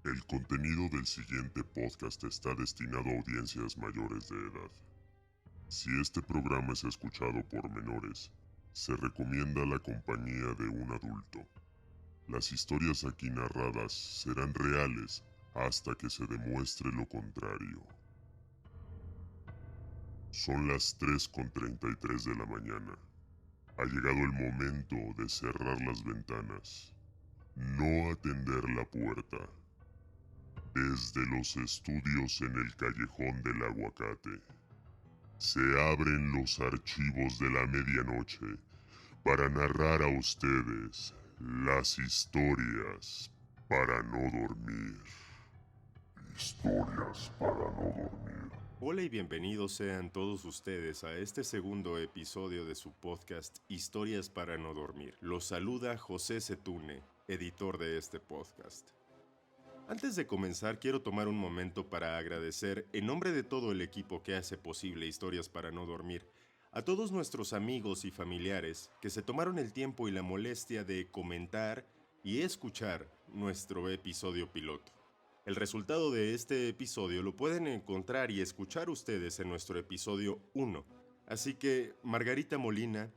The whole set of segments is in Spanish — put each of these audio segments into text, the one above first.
El contenido del siguiente podcast está destinado a audiencias mayores de edad. Si este programa es escuchado por menores, se recomienda la compañía de un adulto. Las historias aquí narradas serán reales hasta que se demuestre lo contrario. Son las 3:33 de la mañana. Ha llegado el momento de cerrar las ventanas, no atender la puerta. Desde los estudios en el Callejón del Aguacate, se abren los archivos de la medianoche para narrar a ustedes las historias para no dormir. Historias para no dormir. Hola y bienvenidos sean todos ustedes a este segundo episodio de su podcast Historias para no dormir. Los saluda José Setune, editor de este podcast. Antes de comenzar, quiero tomar un momento para agradecer, en nombre de todo el equipo que hace posible Historias para no dormir, a todos nuestros amigos y familiares que se tomaron el tiempo y la molestia de comentar y escuchar nuestro episodio piloto. El resultado de este episodio lo pueden encontrar y escuchar ustedes en nuestro episodio 1. Así que Margarita Molina,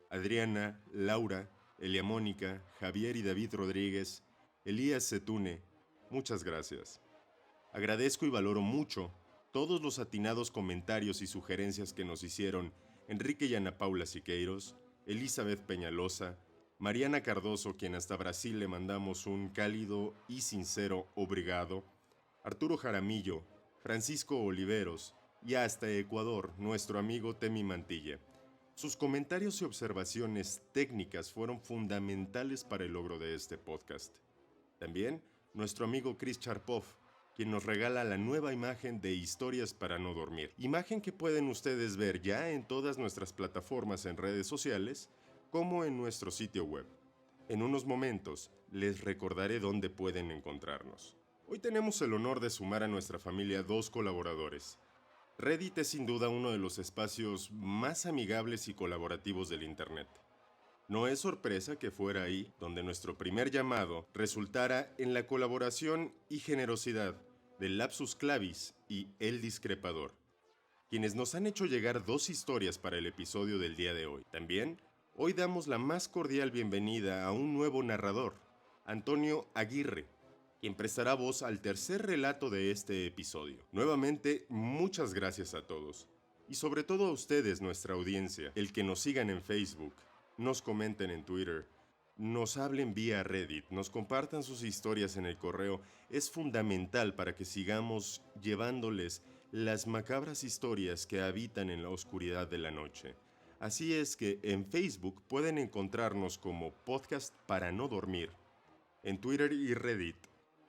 Adriana, Laura, Elia Mónica, Javier y David Rodríguez, Elías Setune, muchas gracias. Agradezco y valoro mucho todos los atinados comentarios y sugerencias que nos hicieron Enrique y Ana Paula Siqueiros, Elizabeth Peñalosa, Mariana Cardoso, quien hasta Brasil le mandamos un cálido y sincero obrigado, Arturo Jaramillo, Francisco Oliveros y hasta Ecuador, nuestro amigo Temi Mantilla. Sus comentarios y observaciones técnicas fueron fundamentales para el logro de este podcast. También nuestro amigo Chris Charpov, quien nos regala la nueva imagen de Historias para no dormir. Imagen que pueden ustedes ver ya en todas nuestras plataformas en redes sociales, como en nuestro sitio web. En unos momentos les recordaré dónde pueden encontrarnos. Hoy tenemos el honor de sumar a nuestra familia 2 colaboradores. Reddit es sin duda uno de los espacios más amigables y colaborativos del Internet. No es sorpresa que fuera ahí donde nuestro primer llamado resultara en la colaboración y generosidad de Lapsus Clavis y El Discrepador, quienes nos han hecho llegar 2 historias para el episodio del día de hoy. También, hoy damos la más cordial bienvenida a un nuevo narrador, Antonio Aguirre, quien prestará voz al tercer relato de este episodio. Nuevamente, muchas gracias a todos, y sobre todo a ustedes, nuestra audiencia, el que nos sigan en Facebook, nos comenten en Twitter, nos hablen vía Reddit, nos compartan sus historias en el correo, es fundamental para que sigamos llevándoles las macabras historias que habitan en la oscuridad de la noche. Así es que en Facebook pueden encontrarnos como Podcast para no dormir, en Twitter y Reddit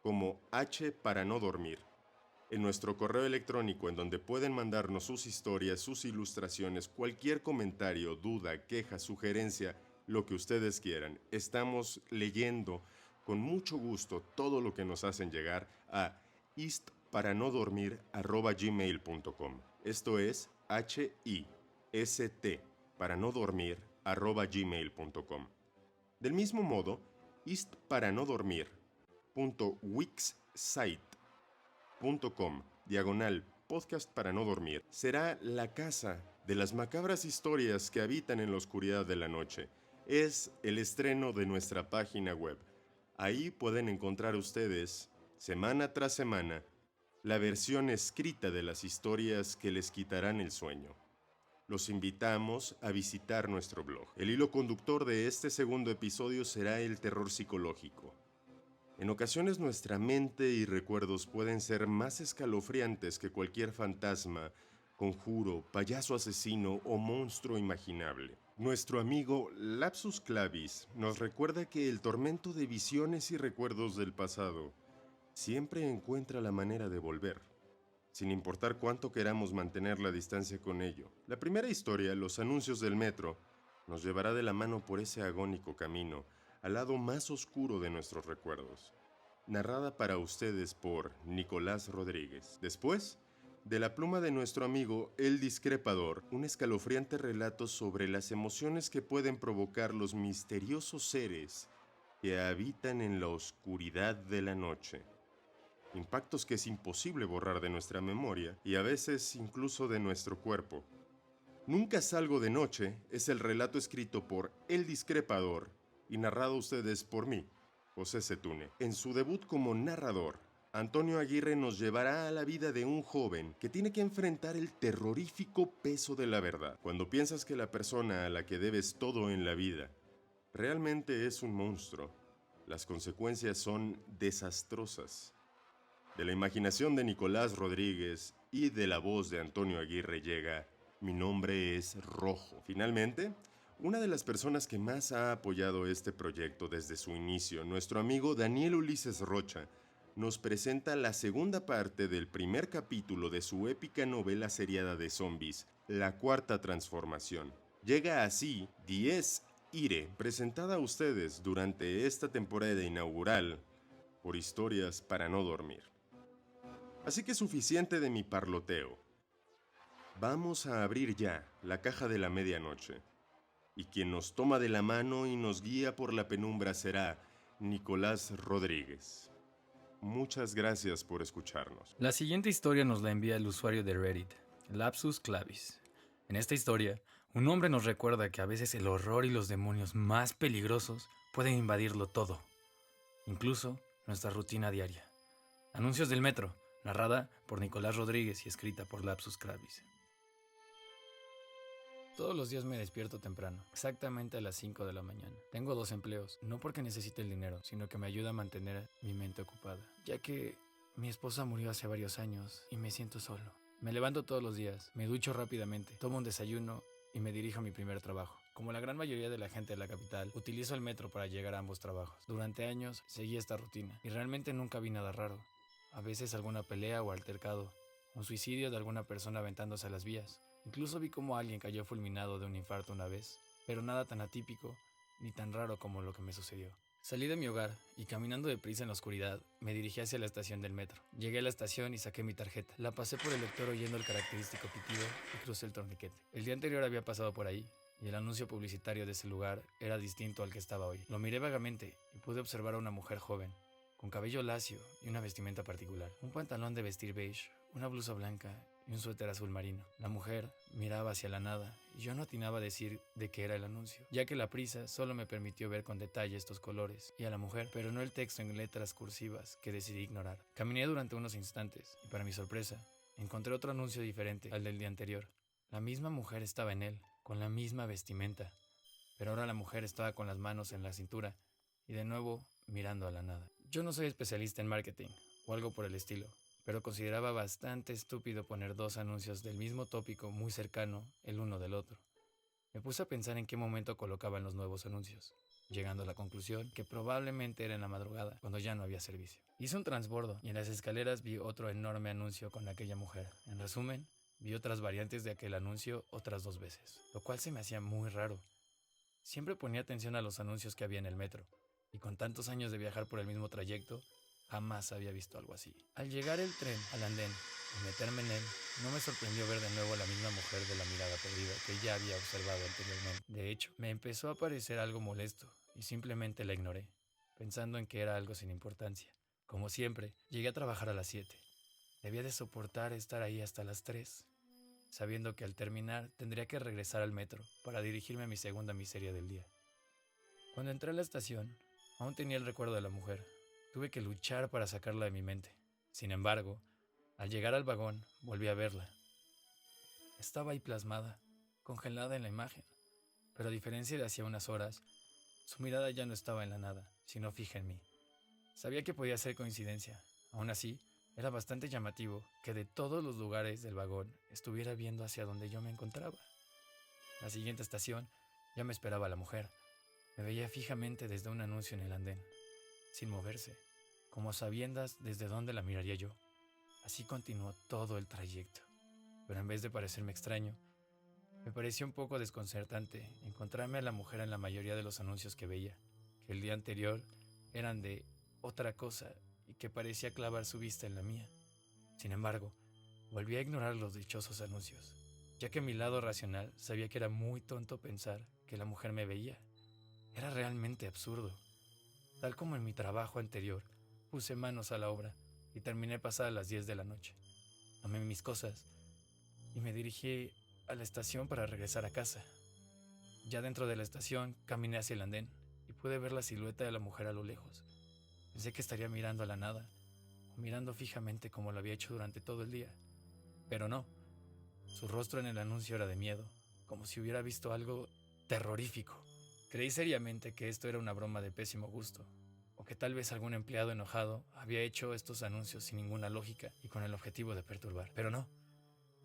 como H para no dormir, en nuestro correo electrónico en donde pueden mandarnos sus historias, sus ilustraciones, cualquier comentario, duda, queja, sugerencia, lo que ustedes quieran. Estamos leyendo con mucho gusto todo lo que nos hacen llegar a istparanodormir@gmail.com. Esto es HIST para no dormir @gmail.com. Del mismo modo, istparanodormir.wixsite.com/podcast para no dormir será la casa de las macabras historias que habitan en la oscuridad de la noche. Es el estreno de nuestra página web. Ahí pueden encontrar ustedes, semana tras semana, la versión escrita de las historias que les quitarán el sueño. Los invitamos a visitar nuestro blog. El hilo conductor de este segundo episodio será el terror psicológico. En ocasiones nuestra mente y recuerdos pueden ser más escalofriantes que cualquier fantasma, conjuro, payaso asesino o monstruo imaginable. Nuestro amigo Lapsus Clavis nos recuerda que el tormento de visiones y recuerdos del pasado siempre encuentra la manera de volver, sin importar cuánto queramos mantener la distancia con ello. La primera historia, Los anuncios del metro, nos llevará de la mano por ese agónico camino al lado más oscuro de nuestros recuerdos. Narrada para ustedes por Nicolás Rodríguez. Después, de la pluma de nuestro amigo El Discrepador, un escalofriante relato sobre las emociones que pueden provocar los misteriosos seres que habitan en la oscuridad de la noche. impactos que es imposible borrar de nuestra memoria y a veces incluso de nuestro cuerpo. Nunca salgo de noche es el relato escrito por El Discrepador y narrado a ustedes por mí, José Setune. En su debut como narrador, Antonio Aguirre nos llevará a la vida de un joven que tiene que enfrentar el terrorífico peso de la verdad. Cuando piensas que la persona a la que debes todo en la vida realmente es un monstruo, las consecuencias son desastrosas. De la imaginación de Nicolás Rodríguez y de la voz de Antonio Aguirre llega Mi nombre es Rojo. Finalmente, una de las personas que más ha apoyado este proyecto desde su inicio, nuestro amigo Daniel Ulises Rocha, nos presenta la segunda parte del primer capítulo de su épica novela seriada de zombies, La Cuarta Transformación. Llega así Diez Ire, presentada a ustedes durante esta temporada inaugural por Historias para no dormir. Así que suficiente de mi parloteo. Vamos a abrir ya la caja de la medianoche. Y quien nos toma de la mano y nos guía por la penumbra será Nicolás Rodríguez. Muchas gracias por escucharnos. La siguiente historia nos la envía el usuario de Reddit, Lapsus Clavis. En esta historia, un hombre nos recuerda que a veces el horror y los demonios más peligrosos pueden invadirlo todo, incluso nuestra rutina diaria. Anuncios del metro, narrada por Nicolás Rodríguez y escrita por Lapsus Clavis. Todos los días me despierto temprano, exactamente a las 5 de la mañana. Tengo 2 empleos, no porque necesite el dinero, sino que me ayuda a mantener mi mente ocupada, ya que mi esposa murió hace varios años y me siento solo. Me levanto todos los días, me ducho rápidamente, tomo un desayuno y me dirijo a mi primer trabajo. Como la gran mayoría de la gente de la capital, utilizo el metro para llegar a ambos trabajos. Durante años seguí esta rutina y realmente nunca vi nada raro. A veces alguna pelea o altercado, un suicidio de alguna persona aventándose a las vías. Incluso vi cómo alguien cayó fulminado de un infarto una vez, pero nada tan atípico ni tan raro como lo que me sucedió. Salí de mi hogar y caminando deprisa en la oscuridad, me dirigí hacia la estación del metro. Llegué a la estación y saqué mi tarjeta. La pasé por el lector oyendo el característico pitido y crucé el torniquete. El día anterior había pasado por ahí, y el anuncio publicitario de ese lugar era distinto al que estaba hoy. Lo miré vagamente y pude observar a una mujer joven, con cabello lacio y una vestimenta particular. Un pantalón de vestir beige, una blusa blanca y un suéter azul marino. La mujer miraba hacia la nada y yo no atinaba a decir de qué era el anuncio, ya que la prisa solo me permitió ver con detalle estos colores y a la mujer, pero no el texto en letras cursivas que decidí ignorar. Caminé durante unos instantes y para mi sorpresa, encontré otro anuncio diferente al del día anterior. La misma mujer estaba en él, con la misma vestimenta, pero ahora la mujer estaba con las manos en la cintura y de nuevo mirando a la nada. Yo no soy especialista en marketing o algo por el estilo, pero consideraba bastante estúpido poner 2 anuncios del mismo tópico muy cercano el uno del otro. Me puse a pensar en qué momento colocaban los nuevos anuncios, llegando a la conclusión que probablemente era en la madrugada, cuando ya no había servicio. Hice un transbordo y en las escaleras vi otro enorme anuncio con aquella mujer. En resumen, vi otras variantes de aquel anuncio otras 2 veces, lo cual se me hacía muy raro. Siempre ponía atención a los anuncios que había en el metro, y con tantos años de viajar por el mismo trayecto, jamás había visto algo así. Al llegar el tren al andén y meterme en él, no me sorprendió ver de nuevo a la misma mujer de la mirada perdida que ya había observado anteriormente. De hecho, me empezó a parecer algo molesto y simplemente la ignoré, pensando en que era algo sin importancia. Como siempre, llegué a trabajar a las 7. Debía de soportar estar ahí hasta las 3, sabiendo que al terminar tendría que regresar al metro para dirigirme a mi segunda miseria del día. Cuando entré a la estación, aún tenía el recuerdo de la mujer. Tuve que luchar para sacarla de mi mente. Sin embargo, al llegar al vagón, volví a verla. Estaba ahí plasmada, congelada en la imagen, pero a diferencia de hacía unas horas, su mirada ya no estaba en la nada, sino fija en mí. Sabía que podía ser coincidencia. Aún así, era bastante llamativo que de todos los lugares del vagón estuviera viendo hacia donde yo me encontraba. La siguiente estación ya me esperaba la mujer. Me veía fijamente desde un anuncio en el andén, sin moverse, como a sabiendas desde dónde la miraría yo. Así continuó todo el trayecto, pero en vez de parecerme extraño, me pareció un poco desconcertante encontrarme a la mujer en la mayoría de los anuncios que veía, que el día anterior eran de otra cosa y que parecía clavar su vista en la mía. Sin embargo, volví a ignorar los dichosos anuncios, ya que mi lado racional sabía que era muy tonto pensar que la mujer me veía. Era realmente absurdo. Tal como en mi trabajo anterior, puse manos a la obra y terminé pasadas las 10 de la noche. Tomé mis cosas y me dirigí a la estación para regresar a casa. Ya dentro de la estación caminé hacia el andén y pude ver la silueta de la mujer a lo lejos. Pensé que estaría mirando a la nada, o mirando fijamente como lo había hecho durante todo el día. Pero no, su rostro en el anuncio era de miedo, como si hubiera visto algo terrorífico. Creí seriamente que esto era una broma de pésimo gusto, o que tal vez algún empleado enojado había hecho estos anuncios sin ninguna lógica y con el objetivo de perturbar. Pero no,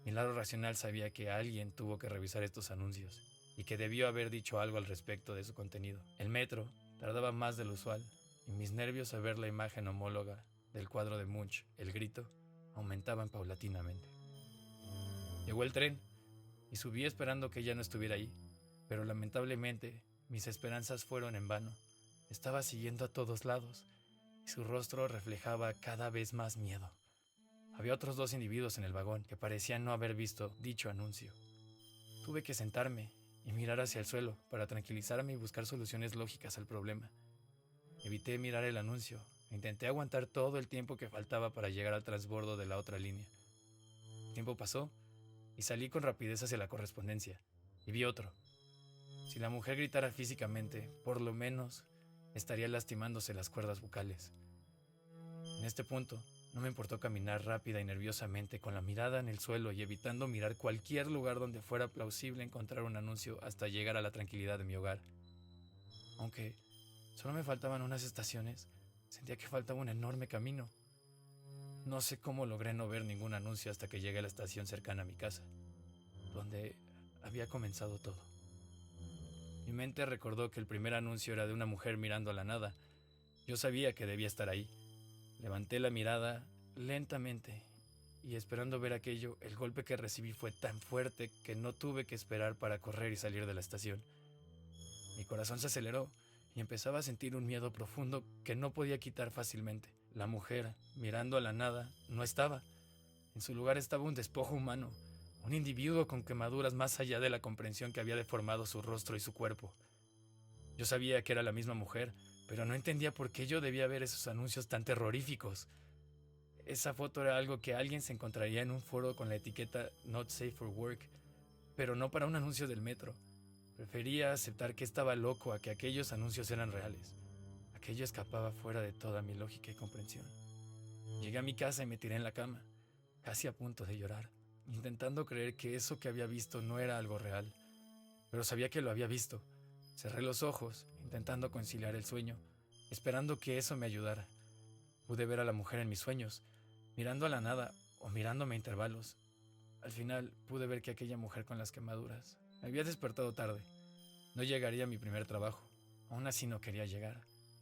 mi lado racional sabía que alguien tuvo que revisar estos anuncios y que debió haber dicho algo al respecto de su contenido. El metro tardaba más de lo usual y mis nervios al ver la imagen homóloga del cuadro de Munch, El Grito, aumentaban paulatinamente. Llegó el tren y subí esperando que ella no estuviera ahí, pero lamentablemente mis esperanzas fueron en vano. Estaba siguiendo a todos lados y su rostro reflejaba cada vez más miedo. Había otros 2 individuos en el vagón que parecían no haber visto dicho anuncio. Tuve que sentarme y mirar hacia el suelo para tranquilizarme y buscar soluciones lógicas al problema. Evité mirar el anuncio e intenté aguantar todo el tiempo que faltaba para llegar al transbordo de la otra línea. El tiempo pasó y salí con rapidez hacia la correspondencia y vi otro. Si la mujer gritara físicamente, por lo menos estaría lastimándose las cuerdas bucales. En este punto, no me importó caminar rápida y nerviosamente con la mirada en el suelo y evitando mirar cualquier lugar donde fuera plausible encontrar un anuncio hasta llegar a la tranquilidad de mi hogar. Aunque solo me faltaban unas estaciones, sentía que faltaba un enorme camino. No sé cómo logré no ver ningún anuncio hasta que llegué a la estación cercana a mi casa, donde había comenzado todo. Mi mente recordó que el primer anuncio era de una mujer mirando a la nada. Yo sabía que debía estar ahí. Levanté la mirada lentamente y esperando ver aquello, el golpe que recibí fue tan fuerte que no tuve que esperar para correr y salir de la estación. Mi corazón se aceleró y empezaba a sentir un miedo profundo que no podía quitar fácilmente. La mujer, mirando a la nada, no estaba. En su lugar estaba un despojo humano, un individuo con quemaduras más allá de la comprensión que había deformado su rostro y su cuerpo. Yo sabía que era la misma mujer, pero no entendía por qué yo debía ver esos anuncios tan terroríficos. Esa foto era algo que alguien se encontraría en un foro con la etiqueta Not Safe for Work, pero no para un anuncio del metro. Prefería aceptar que estaba loco a que aquellos anuncios eran reales. Aquello escapaba fuera de toda mi lógica y comprensión. Llegué a mi casa y me tiré en la cama, casi a punto de llorar, intentando creer que eso que había visto no era algo real. Pero sabía que lo había visto. Cerré los ojos, intentando conciliar el sueño, esperando que eso me ayudara. Pude ver a la mujer en mis sueños, mirando a la nada o mirándome a intervalos. Al final pude ver que aquella mujer con las quemaduras me había despertado tarde. No llegaría a mi primer trabajo. Aún así no quería llegar.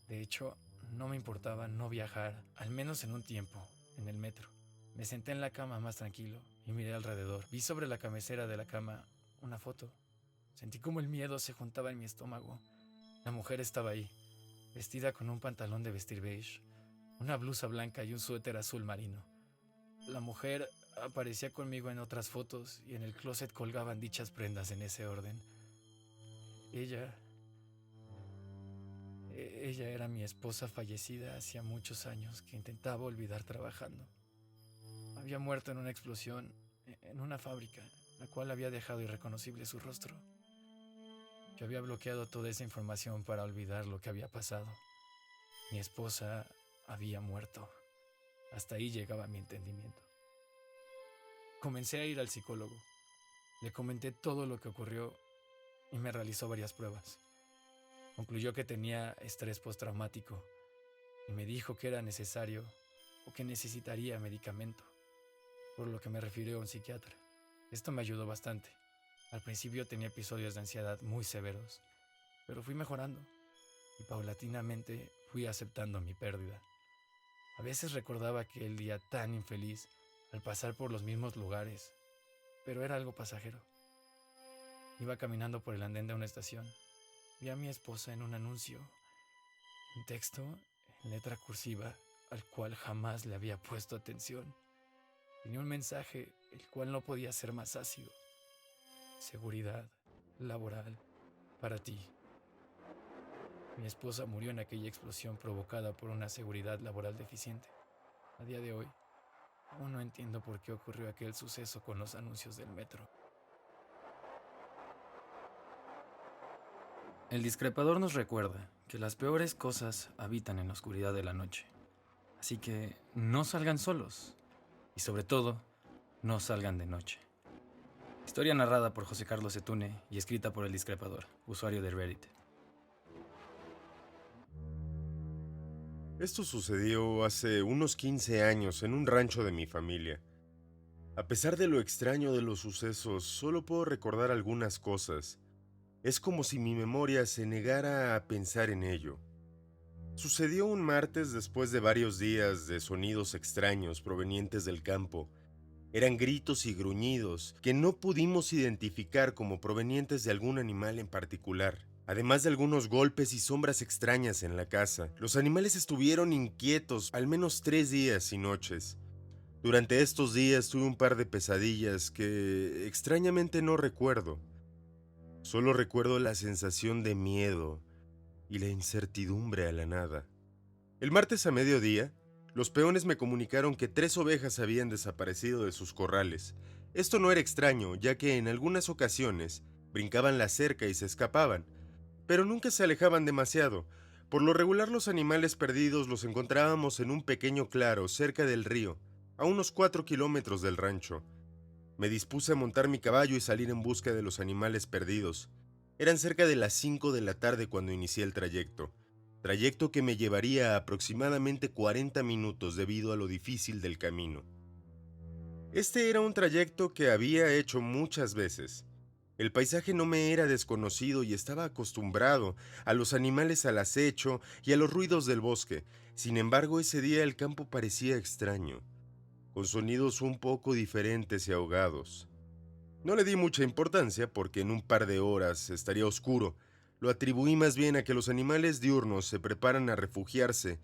De hecho, no me importaba no viajar, al menos en un tiempo, en el metro. Me senté en la cama más tranquilo y miré alrededor. Vi sobre la cabecera de la cama una foto. Sentí como el miedo se juntaba en mi estómago. La mujer estaba ahí, vestida con un pantalón de vestir beige, una blusa blanca y un suéter azul marino. La mujer aparecía conmigo en otras fotos y en el closet colgaban dichas prendas en ese orden. Ella era mi esposa fallecida hacía muchos años que intentaba olvidar trabajando. Había muerto en una explosión en una fábrica, la cual había dejado irreconocible su rostro. Yo había bloqueado toda esa información para olvidar lo que había pasado. Mi esposa había muerto. Hasta ahí llegaba mi entendimiento. Comencé a ir al psicólogo. Le comenté todo lo que ocurrió y me realizó varias pruebas. Concluyó que tenía estrés postraumático y me dijo que era necesario o que necesitaría medicamento, por lo que me refirió a un psiquiatra. Esto me ayudó bastante. Al principio tenía episodios de ansiedad muy severos, pero fui mejorando y paulatinamente fui aceptando mi pérdida. A veces recordaba aquel día tan infeliz al pasar por los mismos lugares, pero era algo pasajero. Iba caminando por el andén de una estación. Vi a mi esposa en un anuncio, un texto en letra cursiva al cual jamás le había puesto atención. Tenía un mensaje el cual no podía ser más ácido. Seguridad laboral para ti. Mi esposa murió en aquella explosión provocada por una seguridad laboral deficiente. A día de hoy, aún no entiendo por qué ocurrió aquel suceso con los anuncios del metro. El discrepador nos recuerda que las peores cosas habitan en la oscuridad de la noche. Así que no salgan solos. Y sobre todo, no salgan de noche. Historia narrada por José Carlos Setune y escrita por El Discrepador, usuario de Reddit. Esto sucedió hace unos 15 años en un rancho de mi familia. A pesar de lo extraño de los sucesos, solo puedo recordar algunas cosas. Es como si mi memoria se negara a pensar en ello. Sucedió un martes después de varios días de sonidos extraños provenientes del campo. Eran gritos y gruñidos que no pudimos identificar como provenientes de algún animal en particular. Además de algunos golpes y sombras extrañas en la casa, los animales estuvieron inquietos al menos 3 días y noches. Durante estos días tuve un par de pesadillas que extrañamente no recuerdo. Solo recuerdo la sensación de miedo y la incertidumbre a la nada. El martes a mediodía, los peones me comunicaron que 3 ovejas habían desaparecido de sus corrales. Esto no era extraño, ya que en algunas ocasiones brincaban la cerca y se escapaban, pero nunca se alejaban demasiado. Por lo regular los animales perdidos los encontrábamos en un pequeño claro cerca del río, a unos 4 kilómetros del rancho. Me dispuse a montar mi caballo y salir en busca de los animales perdidos. Eran cerca de las 5 de la tarde cuando inicié el trayecto que me llevaría aproximadamente 40 minutos debido a lo difícil del camino. Este era un trayecto que había hecho muchas veces. El paisaje no me era desconocido y estaba acostumbrado a los animales al acecho y a los ruidos del bosque. Sin embargo, ese día el campo parecía extraño, con sonidos un poco diferentes y ahogados. No le di mucha importancia porque en un par de horas estaría oscuro. Lo atribuí más bien a que los animales diurnos se preparan a refugiarse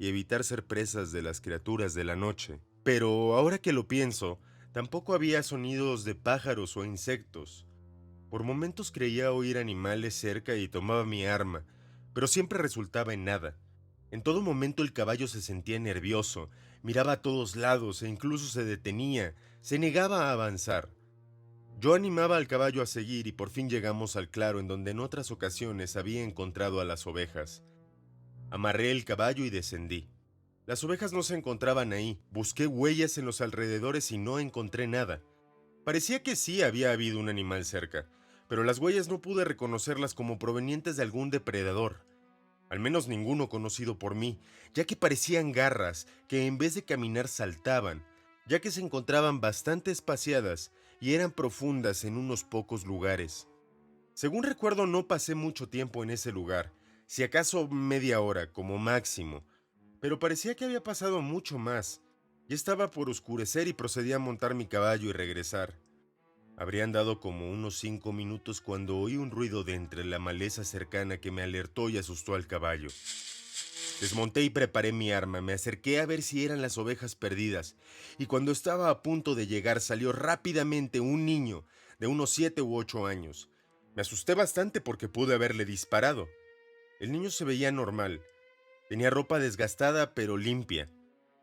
y evitar ser presas de las criaturas de la noche. Pero ahora que lo pienso, tampoco había sonidos de pájaros o insectos. Por momentos creía oír animales cerca y tomaba mi arma, pero siempre resultaba en nada. En todo momento el caballo se sentía nervioso, miraba a todos lados e incluso se detenía, se negaba a avanzar. Yo animaba al caballo a seguir y por fin llegamos al claro en donde en otras ocasiones había encontrado a las ovejas. Amarré el caballo y descendí. Las ovejas no se encontraban ahí, busqué huellas en los alrededores y no encontré nada. Parecía que sí había habido un animal cerca, pero las huellas no pude reconocerlas como provenientes de algún depredador. Al menos ninguno conocido por mí, ya que parecían garras que en vez de caminar saltaban, ya que se encontraban bastante espaciadas y eran profundas en unos pocos lugares. Según recuerdo, no pasé mucho tiempo en ese lugar, si acaso media hora como máximo, pero parecía que había pasado mucho más. Ya estaba por oscurecer y procedí a montar mi caballo y regresar. Habrían dado como unos 5 minutos cuando oí un ruido de entre la maleza cercana que me alertó y asustó al caballo. Desmonté y preparé mi arma, me acerqué a ver si eran las ovejas perdidas, y cuando estaba a punto de llegar salió rápidamente un niño de unos 7 u 8 años. Me asusté bastante porque pude haberle disparado. El niño se veía normal, tenía ropa desgastada pero limpia.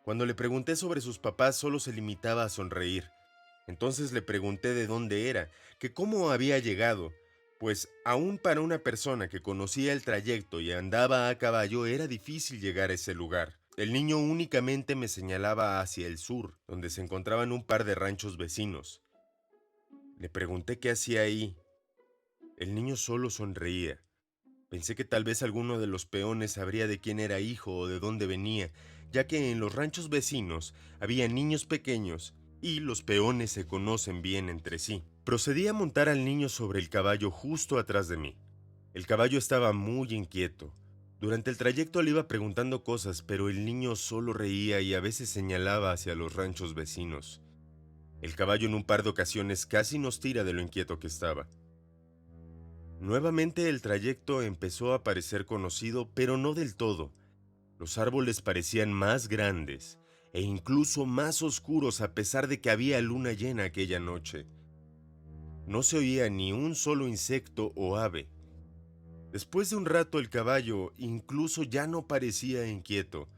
Cuando le pregunté sobre sus papás solo se limitaba a sonreír. Entonces le pregunté de dónde era, que cómo había llegado, pues aún para una persona que conocía el trayecto y andaba a caballo era difícil llegar a ese lugar. El niño únicamente me señalaba hacia el sur, donde se encontraban un par de ranchos vecinos. Le pregunté qué hacía ahí. El niño solo sonreía. Pensé que tal vez alguno de los peones sabría de quién era hijo o de dónde venía, ya que en los ranchos vecinos había niños pequeños y los peones se conocen bien entre sí. Procedí a montar al niño sobre el caballo justo atrás de mí. El caballo estaba muy inquieto. Durante el trayecto le iba preguntando cosas, pero el niño solo reía y a veces señalaba hacia los ranchos vecinos. El caballo en un par de ocasiones casi nos tira de lo inquieto que estaba. Nuevamente el trayecto empezó a parecer conocido, pero no del todo. Los árboles parecían más grandes e incluso más oscuros a pesar de que había luna llena aquella noche. No se oía ni un solo insecto o ave. Después de un rato el caballo incluso ya no parecía inquieto.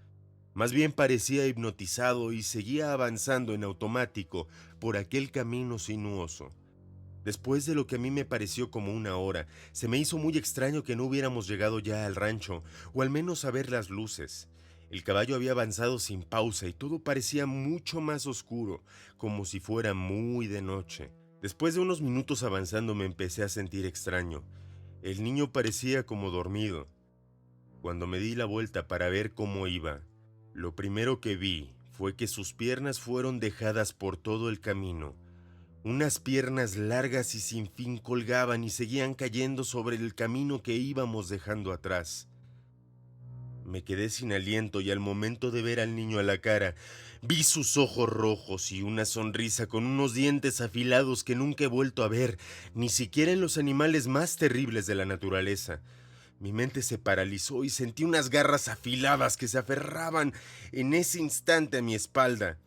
Más bien parecía hipnotizado y seguía avanzando en automático por aquel camino sinuoso. Después de lo que a mí me pareció como una hora, se me hizo muy extraño que no hubiéramos llegado ya al rancho, o al menos a ver las luces. El caballo había avanzado sin pausa y todo parecía mucho más oscuro, como si fuera muy de noche. Después de unos minutos avanzando me empecé a sentir extraño. El niño parecía como dormido. Cuando me di la vuelta para ver cómo iba, lo primero que vi fue que sus piernas fueron dejadas por todo el camino. Unas piernas largas y sin fin colgaban y seguían cayendo sobre el camino que íbamos dejando atrás. Me quedé sin aliento y al momento de ver al niño a la cara, vi sus ojos rojos y una sonrisa con unos dientes afilados que nunca he vuelto a ver, ni siquiera en los animales más terribles de la naturaleza. Mi mente se paralizó y sentí unas garras afiladas que se aferraban en ese instante a mi espalda.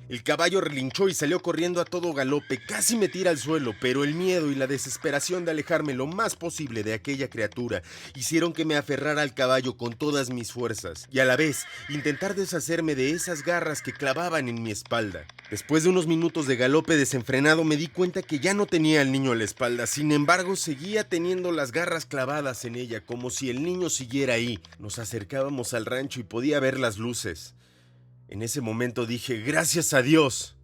El caballo relinchó y salió corriendo a todo galope, casi me tira al suelo, pero el miedo y la desesperación de alejarme lo más posible de aquella criatura hicieron que me aferrara al caballo con todas mis fuerzas y a la vez intentar deshacerme de esas garras que clavaban en mi espalda. Después de unos minutos de galope desenfrenado me di cuenta que ya no tenía al niño a la espalda, sin embargo seguía teniendo las garras clavadas en ella como si el niño siguiera ahí. Nos acercábamos al rancho y podía ver las luces. En ese momento dije, ¡gracias a Dios!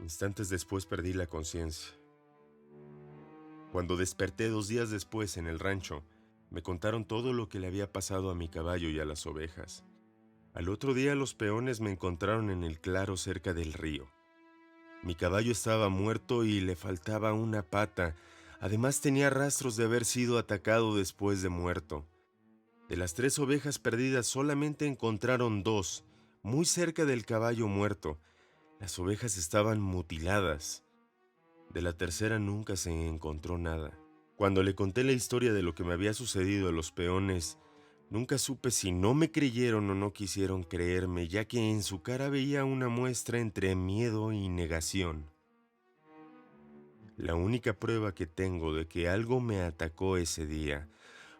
Instantes después perdí la conciencia. Cuando desperté 2 días después en el rancho, me contaron todo lo que le había pasado a mi caballo y a las ovejas. Al otro día los peones me encontraron en el claro cerca del río. Mi caballo estaba muerto y le faltaba una pata. Además tenía rastros de haber sido atacado después de muerto. De las 3 ovejas perdidas solamente encontraron 2, muy cerca del caballo muerto. Las ovejas estaban mutiladas. De la tercera nunca se encontró nada. Cuando le conté la historia de lo que me había sucedido a los peones, nunca supe si no me creyeron o no quisieron creerme, ya que en su cara veía una muestra entre miedo y negación. La única prueba que tengo de que algo me atacó ese día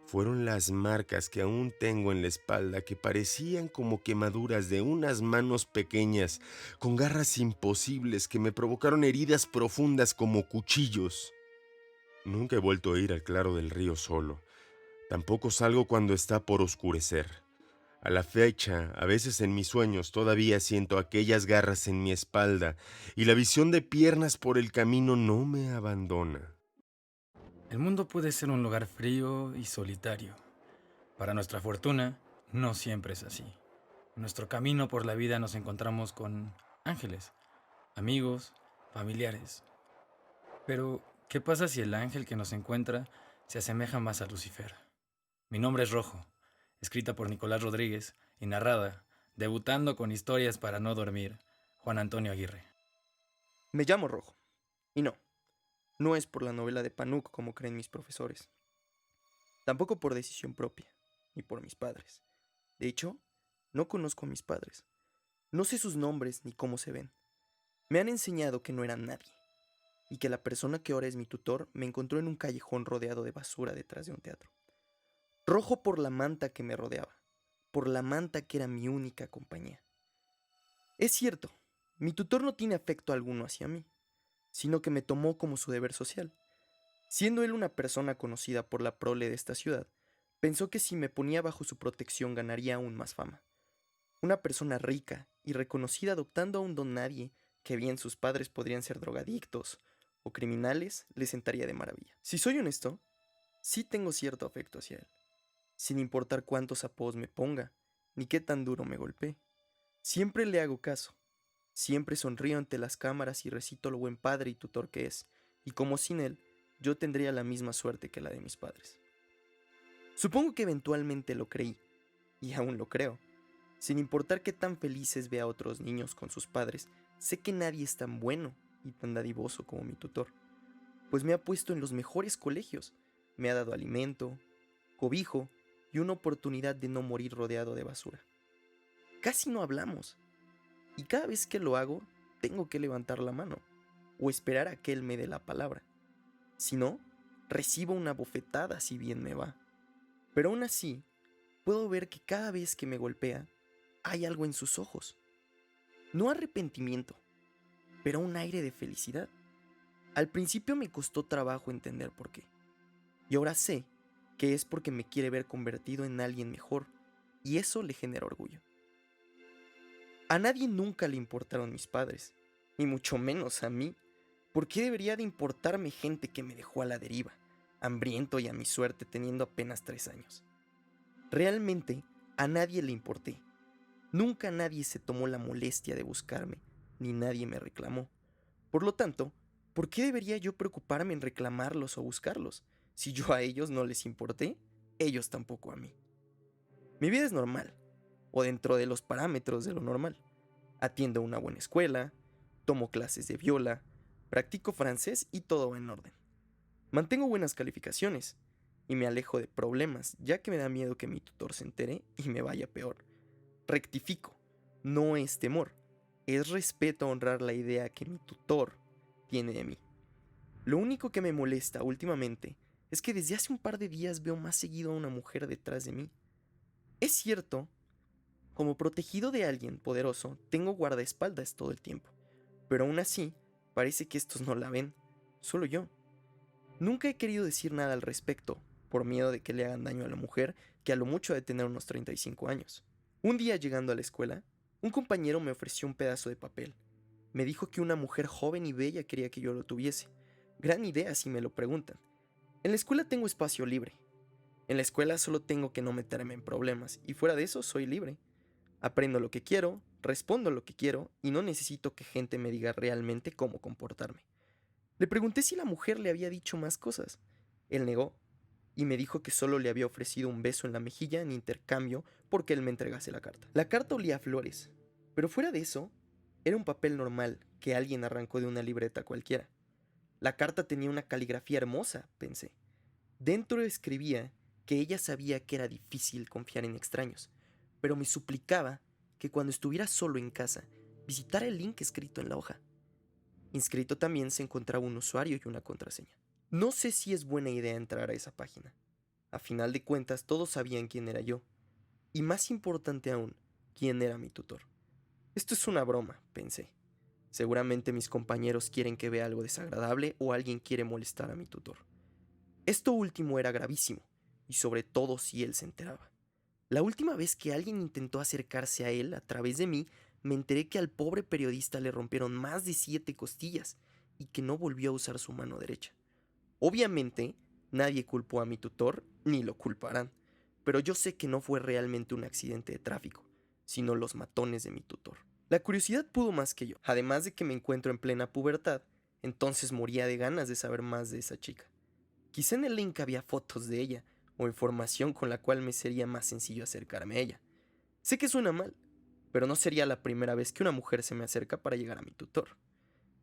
fueron las marcas que aún tengo en la espalda que parecían como quemaduras de unas manos pequeñas con garras imposibles que me provocaron heridas profundas como cuchillos. Nunca he vuelto a ir al claro del río solo. Tampoco salgo cuando está por oscurecer. A la fecha, a veces en mis sueños todavía siento aquellas garras en mi espalda y la visión de piernas por el camino no me abandona. El mundo puede ser un lugar frío y solitario. Para nuestra fortuna, no siempre es así. En nuestro camino por la vida nos encontramos con ángeles, amigos, familiares. Pero, ¿qué pasa si el ángel que nos encuentra se asemeja más a Lucifer? Mi nombre es Rojo, escrita por Nicolás Rodríguez y narrada, debutando con Historias para no dormir, Juan Antonio Aguirre. Me llamo Rojo. Y no es por la novela de Panook como creen mis profesores. Tampoco por decisión propia, ni por mis padres. De hecho, no conozco a mis padres. No sé sus nombres ni cómo se ven. Me han enseñado que no eran nadie, y que la persona que ahora es mi tutor me encontró en un callejón rodeado de basura detrás de un teatro. Rojo por la manta que me rodeaba, por la manta que era mi única compañía. Es cierto, mi tutor no tiene afecto alguno hacia mí, sino que me tomó como su deber social. Siendo él una persona conocida por la prole de esta ciudad, pensó que si me ponía bajo su protección ganaría aún más fama. Una persona rica y reconocida adoptando a un don nadie, que bien sus padres podrían ser drogadictos o criminales, le sentaría de maravilla. Si soy honesto, sí tengo cierto afecto hacia él, sin importar cuántos apodos me ponga, ni qué tan duro me golpee. Siempre le hago caso, siempre sonrío ante las cámaras y recito lo buen padre y tutor que es, y como sin él, yo tendría la misma suerte que la de mis padres. Supongo que eventualmente lo creí, y aún lo creo. Sin importar qué tan felices vea a otros niños con sus padres, sé que nadie es tan bueno y tan dadivoso como mi tutor, pues me ha puesto en los mejores colegios, me ha dado alimento, cobijo y una oportunidad de no morir rodeado de basura. Casi no hablamos, y cada vez que lo hago, tengo que levantar la mano, o esperar a que él me dé la palabra. Si no, recibo una bofetada si bien me va. Pero aún así, puedo ver que cada vez que me golpea, hay algo en sus ojos. No arrepentimiento, pero un aire de felicidad. Al principio me costó trabajo entender por qué. Y ahora sé que es porque me quiere ver convertido en alguien mejor, y eso le genera orgullo. A nadie nunca le importaron mis padres, ni mucho menos a mí. ¿Por qué debería de importarme gente que me dejó a la deriva, hambriento y a mi suerte teniendo apenas 3 años? Realmente a nadie le importé. Nunca nadie se tomó la molestia de buscarme, ni nadie me reclamó. Por lo tanto, ¿por qué debería yo preocuparme en reclamarlos o buscarlos? Si yo a ellos no les importé, ellos tampoco a mí. Mi vida es normal, o dentro de los parámetros de lo normal. Atiendo a una buena escuela, tomo clases de viola, practico francés y todo va en orden. Mantengo buenas calificaciones y me alejo de problemas, ya que me da miedo que mi tutor se entere y me vaya peor. Rectifico, no es temor, es respeto a honrar la idea que mi tutor tiene de mí. Lo único que me molesta últimamente es que desde hace un par de días veo más seguido a una mujer detrás de mí. Es cierto, como protegido de alguien poderoso, tengo guardaespaldas todo el tiempo, pero aún así, parece que estos no la ven, solo yo. Nunca he querido decir nada al respecto, por miedo de que le hagan daño a la mujer, que a lo mucho ha de tener unos 35 años. Un día llegando a la escuela, un compañero me ofreció un pedazo de papel. Me dijo que una mujer joven y bella quería que yo lo tuviese. Gran idea si me lo preguntan. En la escuela tengo espacio libre. En la escuela solo tengo que no meterme en problemas, y fuera de eso soy libre. Aprendo lo que quiero, respondo lo que quiero, y no necesito que gente me diga realmente cómo comportarme. Le pregunté si la mujer le había dicho más cosas. Él negó, y me dijo que solo le había ofrecido un beso en la mejilla en intercambio porque él me entregase la carta. La carta olía a flores, pero fuera de eso, era un papel normal que alguien arrancó de una libreta cualquiera. La carta tenía una caligrafía hermosa, pensé. Dentro escribía que ella sabía que era difícil confiar en extraños, pero me suplicaba que cuando estuviera solo en casa, visitara el link escrito en la hoja. Inscrito también se encontraba un usuario y una contraseña. No sé si es buena idea entrar a esa página. A final de cuentas, todos sabían quién era yo. Y más importante aún, quién era mi tutor. Esto es una broma, pensé. Seguramente mis compañeros quieren que vea algo desagradable o alguien quiere molestar a mi tutor. Esto último era gravísimo, y sobre todo si él se enteraba. La última vez que alguien intentó acercarse a él a través de mí, me enteré que al pobre periodista le rompieron más de 7 costillas y que no volvió a usar su mano derecha. Obviamente, nadie culpó a mi tutor, ni lo culparán, pero yo sé que no fue realmente un accidente de tráfico, sino los matones de mi tutor. La curiosidad pudo más que yo, además de que me encuentro en plena pubertad, entonces moría de ganas de saber más de esa chica. Quizá en el link había fotos de ella, o información con la cual me sería más sencillo acercarme a ella. Sé que suena mal, pero no sería la primera vez que una mujer se me acerca para llegar a mi tutor,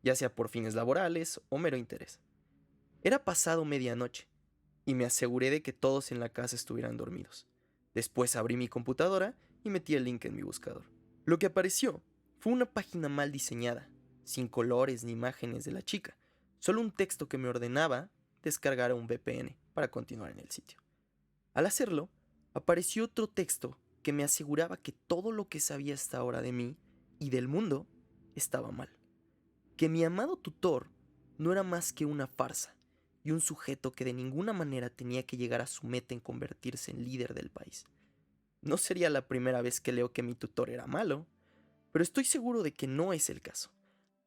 ya sea por fines laborales o mero interés. Era pasado medianoche, y me aseguré de que todos en la casa estuvieran dormidos. Después abrí mi computadora y metí el link en mi buscador. Lo que apareció fue una página mal diseñada, sin colores ni imágenes de la chica, solo un texto que me ordenaba descargar un VPN para continuar en el sitio. Al hacerlo, apareció otro texto que me aseguraba que todo lo que sabía hasta ahora de mí y del mundo estaba mal. Que mi amado tutor no era más que una farsa y un sujeto que de ninguna manera tenía que llegar a su meta en convertirse en líder del país. No sería la primera vez que leo que mi tutor era malo, pero estoy seguro de que no es el caso.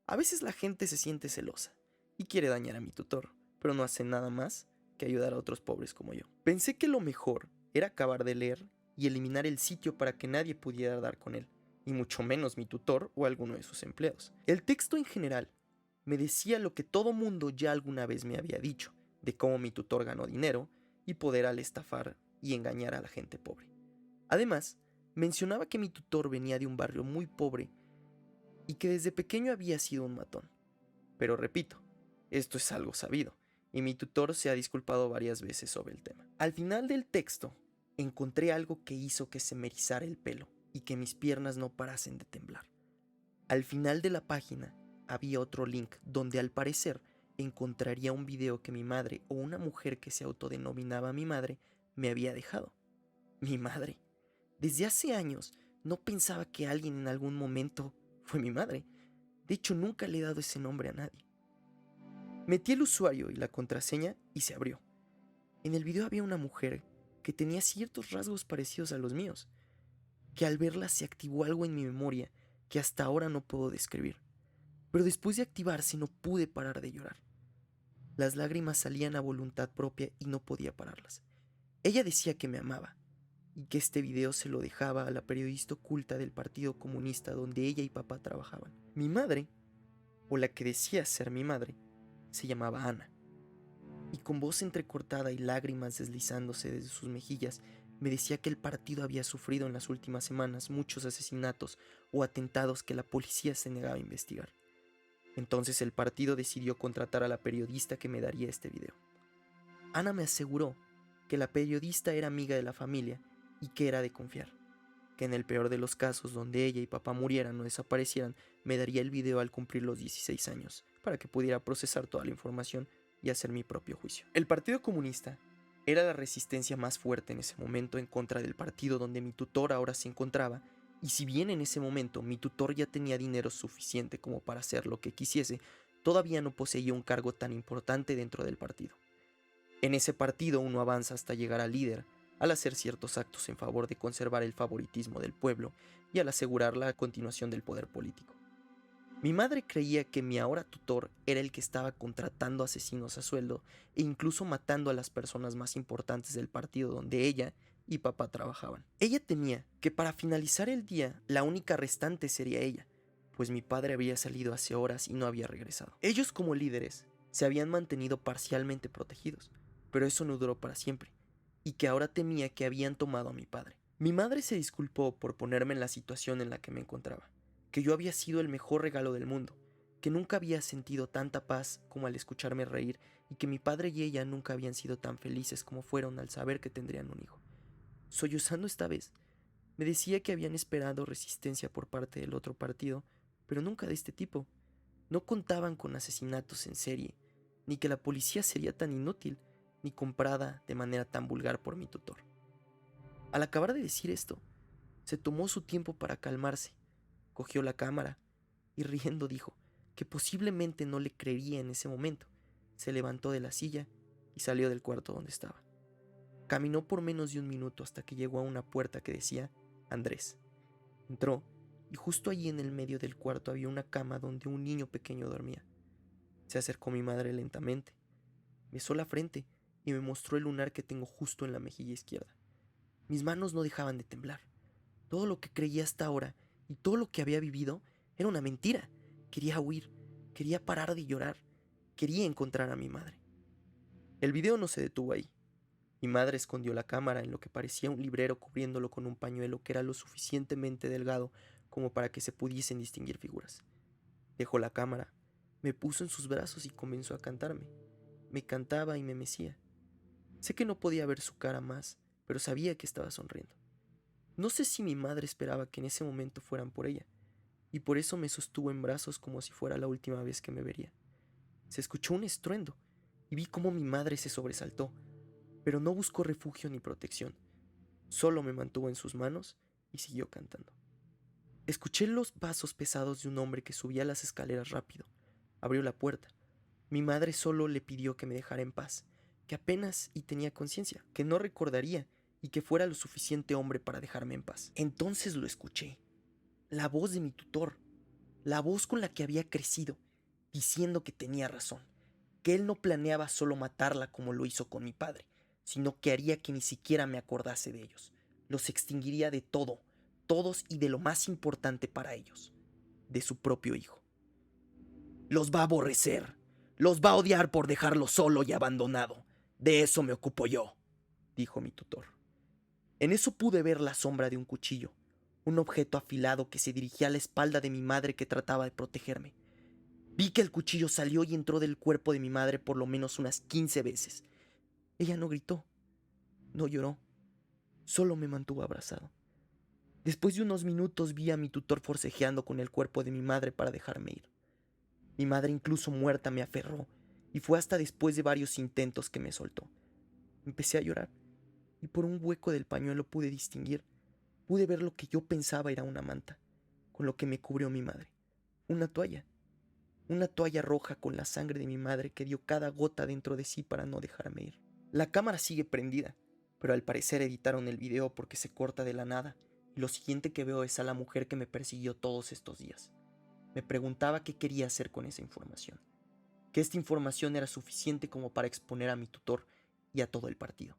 A veces la gente se siente celosa y quiere dañar a mi tutor, pero no hace nada más que ayudar a otros pobres como yo. Pensé que lo mejor era acabar de leer y eliminar el sitio para que nadie pudiera dar con él, y mucho menos mi tutor o alguno de sus empleados. El texto en general me decía lo que todo mundo ya alguna vez me había dicho, de cómo mi tutor ganó dinero y poder al estafar y engañar a la gente pobre. Además, mencionaba que mi tutor venía de un barrio muy pobre y que desde pequeño había sido un matón. Pero repito, esto es algo sabido, y mi tutor se ha disculpado varias veces sobre el tema. Al final del texto, encontré algo que hizo que se me erizara el pelo y que mis piernas no parasen de temblar. Al final de la página había otro link donde al parecer encontraría un video que mi madre o una mujer que se autodenominaba mi madre me había dejado. Mi madre. Desde hace años No pensaba que alguien en algún momento fue mi madre. De hecho, nunca le he dado ese nombre a nadie. Metí el usuario y la contraseña y se abrió. En el video había una mujer que tenía ciertos rasgos parecidos a los míos, que al verla se activó algo en mi memoria que hasta ahora no puedo describir. Pero después de activarse no pude parar de llorar. Las lágrimas salían a voluntad propia y no podía pararlas. Ella decía que me amaba y que este video se lo dejaba a la periodista oculta del Partido Comunista donde ella y papá trabajaban. Mi madre, o la que decía ser mi madre, se llamaba Ana, y con voz entrecortada y lágrimas deslizándose desde sus mejillas, me decía que el partido había sufrido en las últimas semanas muchos asesinatos o atentados que la policía se negaba a investigar. Entonces el partido decidió contratar a la periodista que me daría este video. Ana me aseguró que la periodista era amiga de la familia y que era de confiar, que en el peor de los casos donde ella y papá murieran o desaparecieran, me daría el video al cumplir los 16 años, para que pudiera procesar toda la información y hacer mi propio juicio. El Partido Comunista era la resistencia más fuerte en ese momento en contra del partido donde mi tutor ahora se encontraba, y si bien en ese momento mi tutor ya tenía dinero suficiente como para hacer lo que quisiese, todavía no poseía un cargo tan importante dentro del partido. En ese partido uno avanza hasta llegar al líder, al hacer ciertos actos en favor de conservar el favoritismo del pueblo y al asegurar la continuación del poder político. Mi madre creía que mi ahora tutor era el que estaba contratando asesinos a sueldo e incluso matando a las personas más importantes del partido donde ella y papá trabajaban. Ella temía que para finalizar el día la única restante sería ella, pues mi padre había salido hace horas y no había regresado. Ellos como líderes se habían mantenido parcialmente protegidos, pero eso no duró para siempre, y que ahora temía que habían tomado a mi padre. Mi madre se disculpó por ponerme en la situación en la que me encontraba, que yo había sido el mejor regalo del mundo, que nunca había sentido tanta paz como al escucharme reír y que mi padre y ella nunca habían sido tan felices como fueron al saber que tendrían un hijo. Sollozando esta vez, me decía que habían esperado resistencia por parte del otro partido, pero nunca de este tipo. No contaban con asesinatos en serie, ni que la policía sería tan inútil, ni comprada de manera tan vulgar por mi tutor. Al acabar de decir esto, se tomó su tiempo para calmarse, cogió la cámara y riendo dijo que posiblemente no le creería en ese momento. Se levantó de la silla y salió del cuarto donde estaba. Caminó por menos de un minuto hasta que llegó a una puerta que decía Andrés. Entró y justo allí en el medio del cuarto había una cama donde un niño pequeño dormía. Se acercó mi madre lentamente, besó la frente y me mostró el lunar que tengo justo en la mejilla izquierda. Mis manos no dejaban de temblar. Todo lo que creía hasta ahora y todo lo que había vivido era una mentira. Quería huir, quería parar de llorar, quería encontrar a mi madre. El video no se detuvo ahí. Mi madre escondió la cámara en lo que parecía un librero cubriéndolo con un pañuelo que era lo suficientemente delgado como para que se pudiesen distinguir figuras. Dejó la cámara, me puso en sus brazos y comenzó a cantarme. Me cantaba y me mecía. Sé que no podía ver su cara más, pero sabía que estaba sonriendo. No sé si mi madre esperaba que en ese momento fueran por ella, y por eso me sostuvo en brazos como si fuera la última vez que me vería. Se escuchó un estruendo, y vi cómo mi madre se sobresaltó, pero no buscó refugio ni protección. Solo me mantuvo en sus manos y siguió cantando. Escuché los pasos pesados de un hombre que subía las escaleras rápido. Abrió la puerta. Mi madre solo le pidió que me dejara en paz, que apenas y tenía conciencia, que no recordaría y que fuera lo suficiente hombre para dejarme en paz. Entonces lo escuché. La voz de mi tutor, la voz con la que había crecido, diciendo que tenía razón, que él no planeaba solo matarla como lo hizo con mi padre, sino que haría que ni siquiera me acordase de ellos. Los extinguiría de todo, todos y de lo más importante para ellos, de su propio hijo. Los va a aborrecer, los va a odiar por dejarlo solo y abandonado. De eso me ocupo yo, dijo mi tutor. En eso pude ver la sombra de un cuchillo, un objeto afilado que se dirigía a la espalda de mi madre que trataba de protegerme. Vi que el cuchillo salió y entró del cuerpo de mi madre por lo menos unas 15 veces. Ella no gritó, no lloró, solo me mantuvo abrazado. Después de unos minutos vi a mi tutor forcejeando con el cuerpo de mi madre para dejarme ir. Mi madre, incluso muerta, me aferró y fue hasta después de varios intentos que me soltó. Empecé a llorar y por un hueco del pañuelo pude distinguir pude ver lo que yo pensaba era una manta, con lo que me cubrió mi madre. Una toalla roja con la sangre de mi madre que dio cada gota dentro de sí para no dejarme ir. La cámara sigue prendida, pero al parecer editaron el video porque se corta de la nada, y lo siguiente que veo es a la mujer que me persiguió todos estos días. Me preguntaba qué quería hacer con esa información, que esta información era suficiente como para exponer a mi tutor y a todo el partido.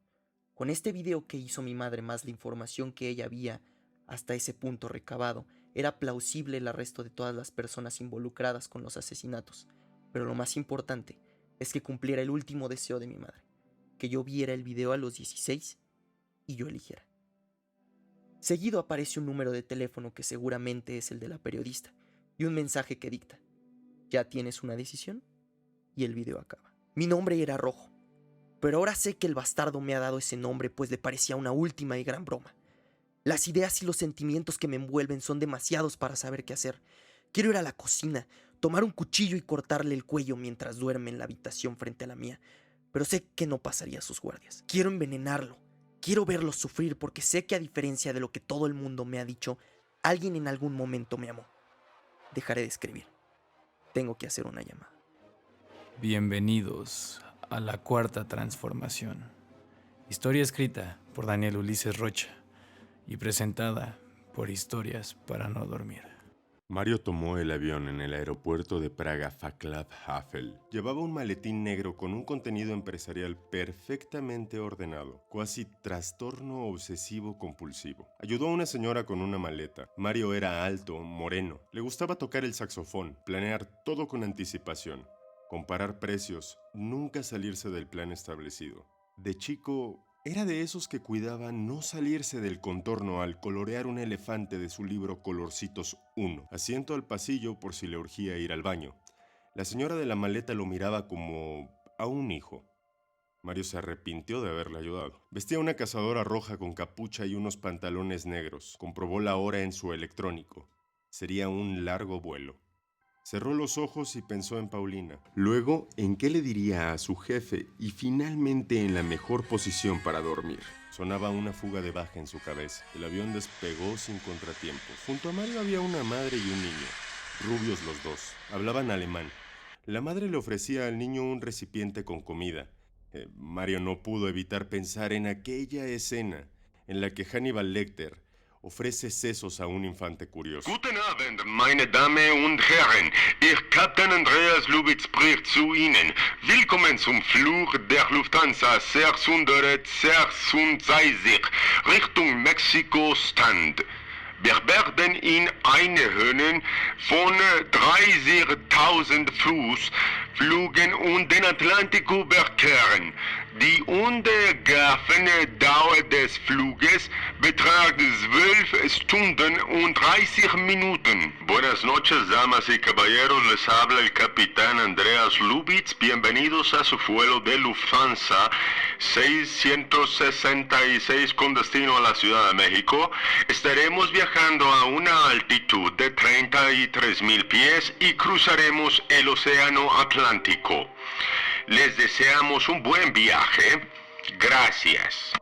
Con este video que hizo mi madre más la información que ella había hasta ese punto recabado, era plausible el arresto de todas las personas involucradas con los asesinatos, pero lo más importante es que cumpliera el último deseo de mi madre, que yo viera el video a los 16 y yo eligiera. Seguido aparece un número de teléfono que seguramente es el de la periodista y un mensaje que dicta: ¿ya tienes una decisión? Y el video acaba. Mi nombre era Rojo, pero ahora sé que el bastardo me ha dado ese nombre pues le parecía una última y gran broma. Las ideas y los sentimientos que me envuelven son demasiados para saber qué hacer. Quiero ir a la cocina, tomar un cuchillo y cortarle el cuello mientras duerme en la habitación frente a la mía, pero sé que no pasaría a sus guardias. Quiero envenenarlo, quiero verlo sufrir porque sé que a diferencia de lo que todo el mundo me ha dicho, alguien en algún momento me amó. Dejaré de escribir. Tengo que hacer una llamada. Bienvenidos a la Cuarta Transformación. Historia escrita por Daniel Ulises Rocha y presentada por Historias para no dormir. Mario tomó el avión en el aeropuerto de Praga Václav Havel. Llevaba un maletín negro con un contenido empresarial perfectamente ordenado, cuasi trastorno obsesivo compulsivo. Ayudó a una señora con una maleta. Mario era alto, moreno. Le gustaba tocar el saxofón, planear todo con anticipación, comparar precios, nunca salirse del plan establecido. De chico, era de esos que cuidaban no salirse del contorno al colorear un elefante de su libro Colorcitos 1. Asiento al pasillo por si le urgía ir al baño. La señora de la maleta lo miraba como a un hijo. Mario se arrepintió de haberle ayudado. Vestía una cazadora roja con capucha y unos pantalones negros. Comprobó la hora en su electrónico. Sería un largo vuelo. Cerró los ojos y pensó en Paulina. Luego, en qué le diría a su jefe y finalmente en la mejor posición para dormir. Sonaba una fuga de baja en su cabeza. El avión despegó sin contratiempos. Junto a Mario había una madre y un niño. Rubios los dos. Hablaban alemán. La madre le ofrecía al niño un recipiente con comida. Mario no pudo evitar pensar en aquella escena en la que Hannibal Lecter ofrece sesos a un infante curioso. Guten Abend, meine Damen und Herren. Ich, Captain Andreas Lubitz, spricht zu Ihnen. Willkommen zum Flug der Lufthansa 666 Richtung Mexiko-Stand. Wir werden in einhören von 30.000 Fuß fliegen und den Atlantik überqueren. Die ungefähre Dauer des Fluges beträgt 12 Stunden und 30 Minuten. Buenas noches, damas y caballeros. Les habla el capitán Andreas Lubitz. Bienvenidos a su vuelo de Lufthansa 666 con destino a la Ciudad de México. Estaremos viajando a una altitud de 33.000 pies y cruzaremos el Océano Atlántico. Les deseamos un buen viaje. Gracias.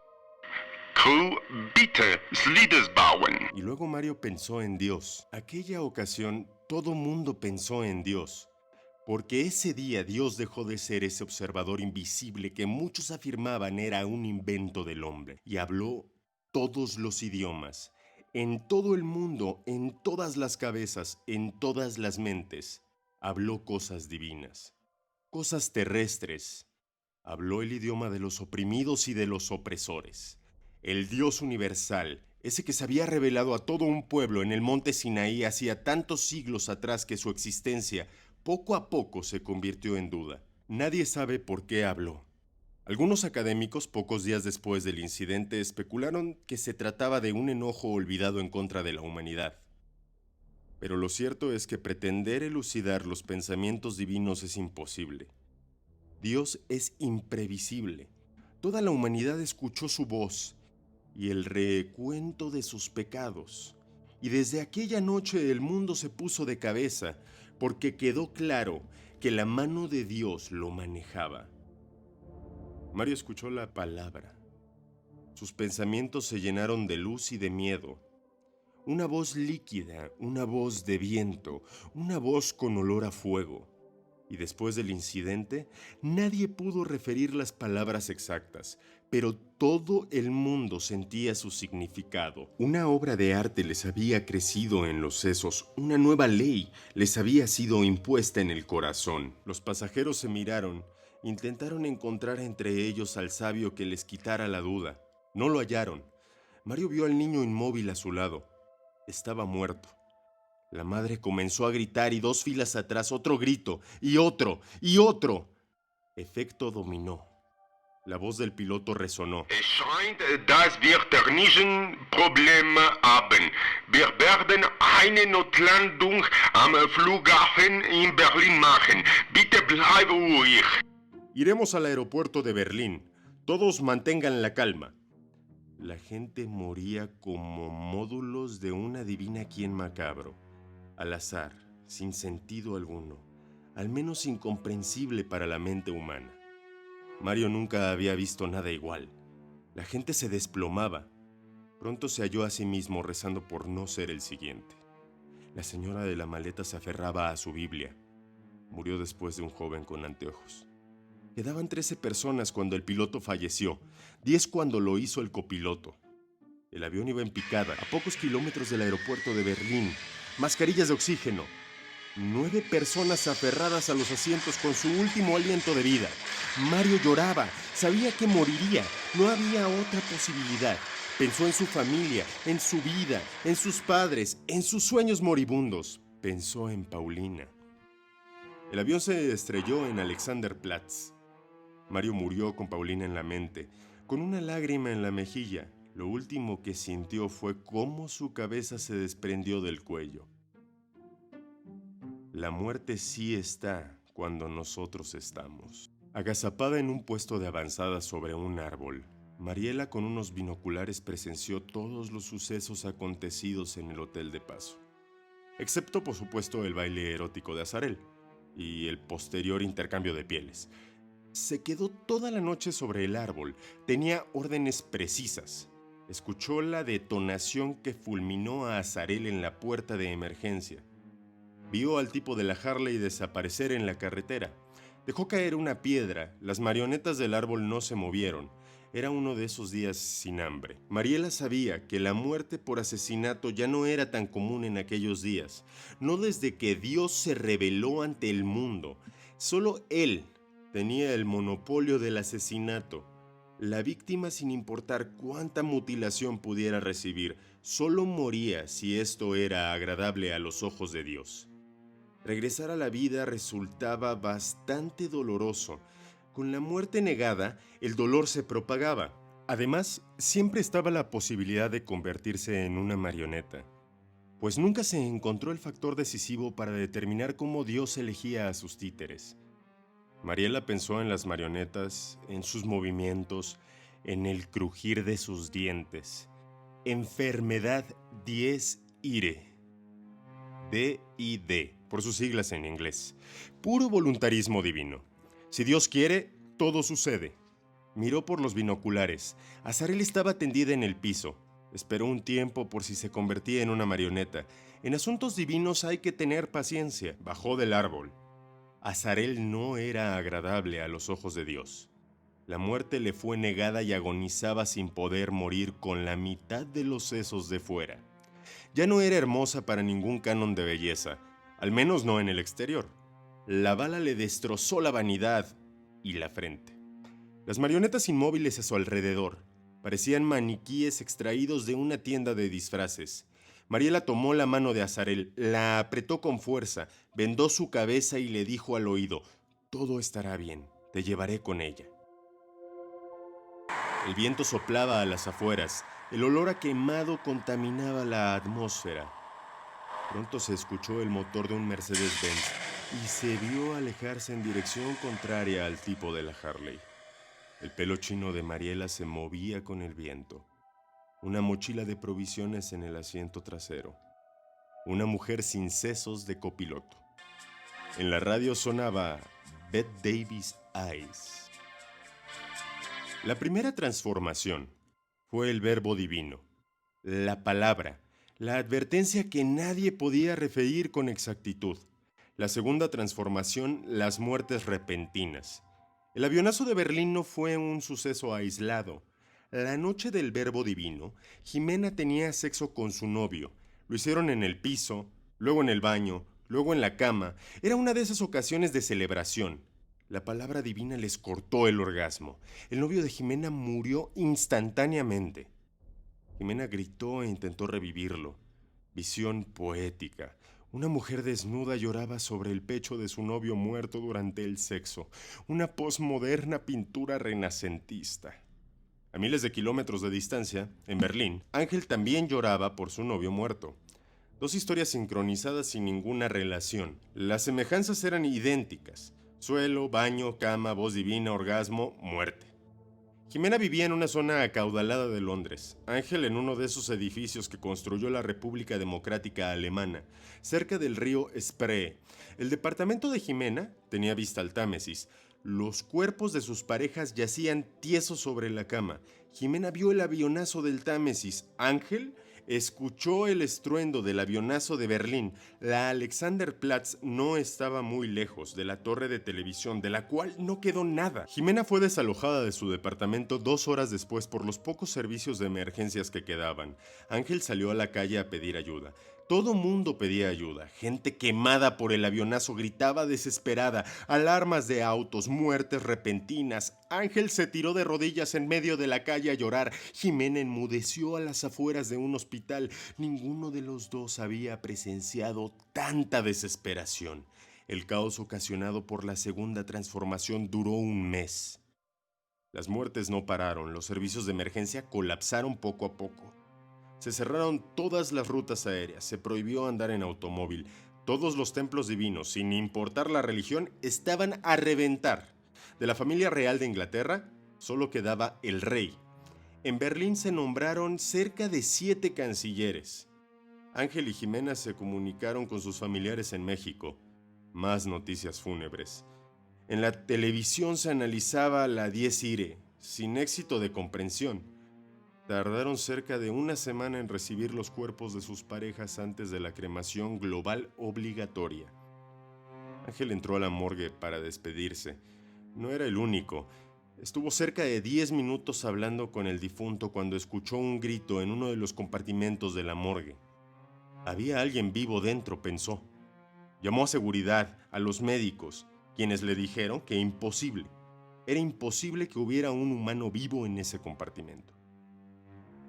Crew, bitte Slides bauen. Y luego Mario pensó en Dios. Aquella ocasión, todo mundo pensó en Dios. Porque ese día Dios dejó de ser ese observador invisible que muchos afirmaban era un invento del hombre. Y habló todos los idiomas. En todo el mundo, en todas las cabezas, en todas las mentes. Habló cosas divinas. Cosas terrestres. Habló el idioma de los oprimidos y de los opresores. El Dios universal, ese que se había revelado a todo un pueblo en el monte Sinaí hacía tantos siglos atrás que su existencia poco a poco se convirtió en duda. Nadie sabe por qué habló. Algunos académicos, pocos días después del incidente, especularon que se trataba de un enojo olvidado en contra de la humanidad. Pero lo cierto es que pretender elucidar los pensamientos divinos es imposible. Dios es imprevisible. Toda la humanidad escuchó su voz y el recuento de sus pecados. Y desde aquella noche el mundo se puso de cabeza porque quedó claro que la mano de Dios lo manejaba. Mario escuchó la palabra. Sus pensamientos se llenaron de luz y de miedo. Una voz líquida, una voz de viento, una voz con olor a fuego. Y después del incidente, nadie pudo referir las palabras exactas, pero todo el mundo sentía su significado. Una obra de arte les había crecido en los sesos, una nueva ley les había sido impuesta en el corazón. Los pasajeros se miraron, intentaron encontrar entre ellos al sabio que les quitara la duda. No lo hallaron. Mario vio al niño inmóvil a su lado. Estaba muerto. La madre comenzó a gritar y 2 filas atrás otro grito, y otro, y otro. Efecto dominó. La voz del piloto resonó. Es scheint, dass wir technischen Probleme haben. Wir werden eine Notlandung am Flughafen in Berlin machen. Bitte bleib ruhig. Iremos al aeropuerto de Berlín. Todos mantengan la calma. La gente moría como módulos de un adivina quién macabro. Al azar, sin sentido alguno, al menos incomprensible para la mente humana. Mario nunca había visto nada igual. La gente se desplomaba. Pronto se halló a sí mismo rezando por no ser el siguiente. La señora de la maleta se aferraba a su Biblia. Murió después de un joven con anteojos. Quedaban 13 personas cuando el piloto falleció, 10 cuando lo hizo el copiloto. El avión iba en picada, a pocos kilómetros del aeropuerto de Berlín. Mascarillas de oxígeno. 9 personas aferradas a los asientos con su último aliento de vida. Mario lloraba, sabía que moriría, no había otra posibilidad. Pensó en su familia, en su vida, en sus padres, en sus sueños moribundos. Pensó en Paulina. El avión se estrelló en Alexanderplatz. Mario murió con Paulina en la mente, con una lágrima en la mejilla. Lo último que sintió fue cómo su cabeza se desprendió del cuello. La muerte sí está cuando nosotros estamos. Agazapada en un puesto de avanzada sobre un árbol, Mariela con unos binoculares presenció todos los sucesos acontecidos en el hotel de paso. Excepto, por supuesto, el baile erótico de Azarel y el posterior intercambio de pieles. Se quedó toda la noche sobre el árbol. Tenía órdenes precisas. Escuchó la detonación que fulminó a Azarel en la puerta de emergencia. Vio al tipo de la Harley desaparecer en la carretera. Dejó caer una piedra. Las marionetas del árbol no se movieron. Era uno de esos días sin hambre. Mariela sabía que la muerte por asesinato ya no era tan común en aquellos días. No desde que Dios se rebeló ante el mundo. Solo Él tenía el monopolio del asesinato. La víctima, sin importar cuánta mutilación pudiera recibir, solo moría si esto era agradable a los ojos de Dios. Regresar a la vida resultaba bastante doloroso. Con la muerte negada, el dolor se propagaba. Además, siempre estaba la posibilidad de convertirse en una marioneta, pues nunca se encontró el factor decisivo para determinar cómo Dios elegía a sus títeres. Mariela pensó en las marionetas, en sus movimientos, en el crujir de sus dientes. Enfermedad dies irae. DID, por sus siglas en inglés. Puro voluntarismo divino. Si Dios quiere, todo sucede. Miró por los binoculares. Azarel estaba tendida en el piso. Esperó un tiempo por si se convertía en una marioneta. En asuntos divinos hay que tener paciencia. Bajó del árbol. Azarel no era agradable a los ojos de Dios. La muerte le fue negada y agonizaba sin poder morir con la mitad de los sesos de fuera. Ya no era hermosa para ningún canon de belleza, al menos no en el exterior. La bala le destrozó la vanidad y la frente. Las marionetas inmóviles a su alrededor parecían maniquíes extraídos de una tienda de disfraces. Mariela tomó la mano de Azarel, la apretó con fuerza, vendó su cabeza y le dijo al oído: «Todo estará bien, te llevaré con ella». El viento soplaba a las afueras, el olor a quemado contaminaba la atmósfera. Pronto se escuchó el motor de un Mercedes-Benz y se vio alejarse en dirección contraria al tipo de la Harley. El pelo chino de Mariela se movía con el viento. Una mochila de provisiones en el asiento trasero. Una mujer sin sesos de copiloto. En la radio sonaba Bette Davis Eyes. La primera transformación fue el verbo divino, la palabra, La advertencia que nadie podía referir con exactitud. La segunda transformación, las muertes repentinas. El avionazo de Berlín no fue un suceso aislado. La noche del Verbo Divino, Jimena tenía sexo con su novio. Lo hicieron en el piso, luego en el baño, luego en la cama. Era una de esas ocasiones de celebración. La palabra divina les cortó el orgasmo. El novio de Jimena murió instantáneamente. Jimena gritó e intentó revivirlo. Visión poética. Una mujer desnuda lloraba sobre el pecho de su novio muerto durante el sexo. Una posmoderna pintura renacentista. A miles de kilómetros de distancia, en Berlín, Ángel también lloraba por su novio muerto. Dos historias sincronizadas sin ninguna relación. Las semejanzas eran idénticas. Suelo, baño, cama, voz divina, orgasmo, muerte. Jimena vivía en una zona acaudalada de Londres, Ángel en uno de esos edificios que construyó la República Democrática Alemana, cerca del río Spree. El departamento de Jimena tenía vista al Támesis. Los cuerpos de sus parejas yacían tiesos sobre la cama. Jimena vio el avionazo del Támesis. Ángel escuchó el estruendo del avionazo de Berlín. La Alexanderplatz no estaba muy lejos de la torre de televisión, de la cual no quedó nada. Jimena fue desalojada de su departamento 2 horas después por los pocos servicios de emergencias que quedaban. Ángel salió a la calle a pedir ayuda. Todo mundo pedía ayuda. Gente quemada por el avionazo gritaba desesperada. Alarmas de autos, muertes repentinas. Ángel se tiró de rodillas en medio de la calle a llorar. Jimena enmudeció a las afueras de un hospital. Ninguno de los dos había presenciado tanta desesperación. El caos ocasionado por la segunda transformación duró un mes. Las muertes no pararon. Los servicios de emergencia colapsaron poco a poco. Se cerraron todas las rutas aéreas, se prohibió andar en automóvil. Todos los templos divinos, sin importar la religión, estaban a reventar. De la familia real de Inglaterra, solo quedaba el rey. En Berlín se nombraron cerca de 7 cancilleres. Ángel y Jimena se comunicaron con sus familiares en México. Más noticias fúnebres. En la televisión se analizaba la Dies Irae, sin éxito de comprensión. Tardaron cerca de una semana en recibir los cuerpos de sus parejas antes de la cremación global obligatoria. Ángel entró a la morgue para despedirse. No era el único. Estuvo cerca de 10 minutos hablando con el difunto cuando escuchó un grito en uno de los compartimentos de la morgue. Había alguien vivo dentro, pensó. Llamó a seguridad, a los médicos, quienes le dijeron que imposible. Era imposible que hubiera un humano vivo en ese compartimento.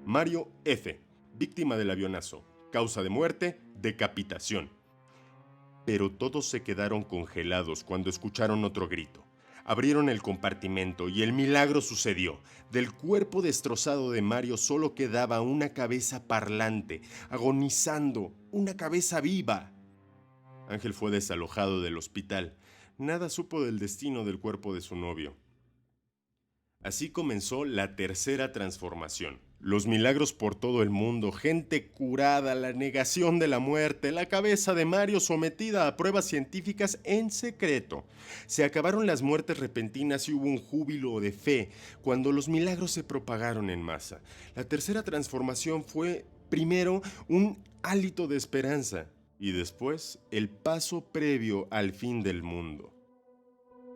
Mario F., víctima del avionazo. Causa de muerte, decapitación. Pero todos se quedaron congelados cuando escucharon otro grito. Abrieron el compartimento y el milagro sucedió. Del cuerpo destrozado de Mario solo quedaba una cabeza parlante, agonizando, una cabeza viva. Ángel fue desalojado del hospital. Nada supo del destino del cuerpo de su novio. Así comenzó la tercera transformación. Los milagros por todo el mundo, gente curada, la negación de la muerte, la cabeza de Mario sometida a pruebas científicas en secreto. Se acabaron las muertes repentinas y hubo un júbilo de fe cuando los milagros se propagaron en masa. La tercera transformación fue, primero, un hálito de esperanza y después el paso previo al fin del mundo.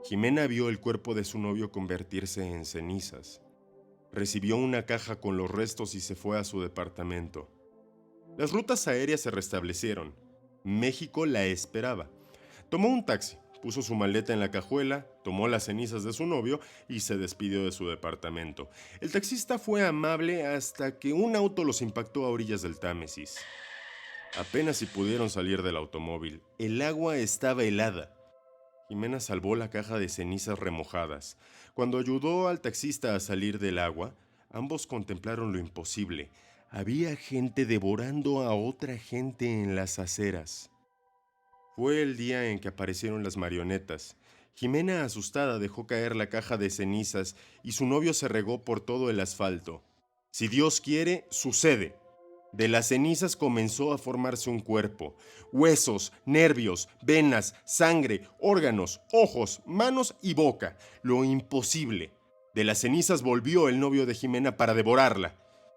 Jimena vio el cuerpo de su novio convertirse en cenizas. Recibió una caja con los restos y se fue a su departamento. Las rutas aéreas se restablecieron. México la esperaba. Tomó un taxi, puso su maleta en la cajuela, tomó las cenizas de su novio y se despidió de su departamento. El taxista fue amable hasta que un auto los impactó a orillas del Támesis. Apenas si pudieron salir del automóvil. El agua estaba helada. Jimena salvó la caja de cenizas remojadas. Cuando ayudó al taxista a salir del agua, ambos contemplaron lo imposible. Había gente devorando a otra gente en las aceras. Fue el día en que aparecieron las marionetas. Jimena, asustada, dejó caer la caja de cenizas y su novio se regó por todo el asfalto. Si Dios quiere, sucede. De las cenizas comenzó a formarse un cuerpo. Huesos, nervios, venas, sangre, órganos, ojos, manos y boca. Lo imposible. De las cenizas volvió el novio de Jimena para devorarla.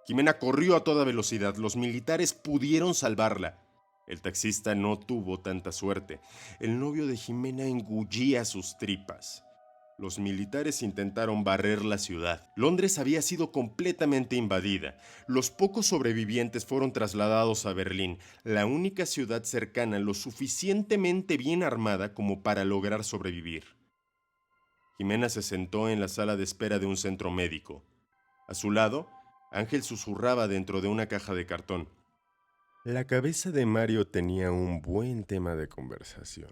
Jimena corrió a toda velocidad. Los militares pudieron salvarla. El taxista no tuvo tanta suerte. El novio de Jimena engullía sus tripas. Los militares intentaron barrer la ciudad. Londres había sido completamente invadida. Los pocos sobrevivientes fueron trasladados a Berlín, la única ciudad cercana lo suficientemente bien armada como para lograr sobrevivir. Jimena se sentó en la sala de espera de un centro médico. A su lado, Ángel susurraba dentro de una caja de cartón. La cabeza de Mario tenía un buen tema de conversación.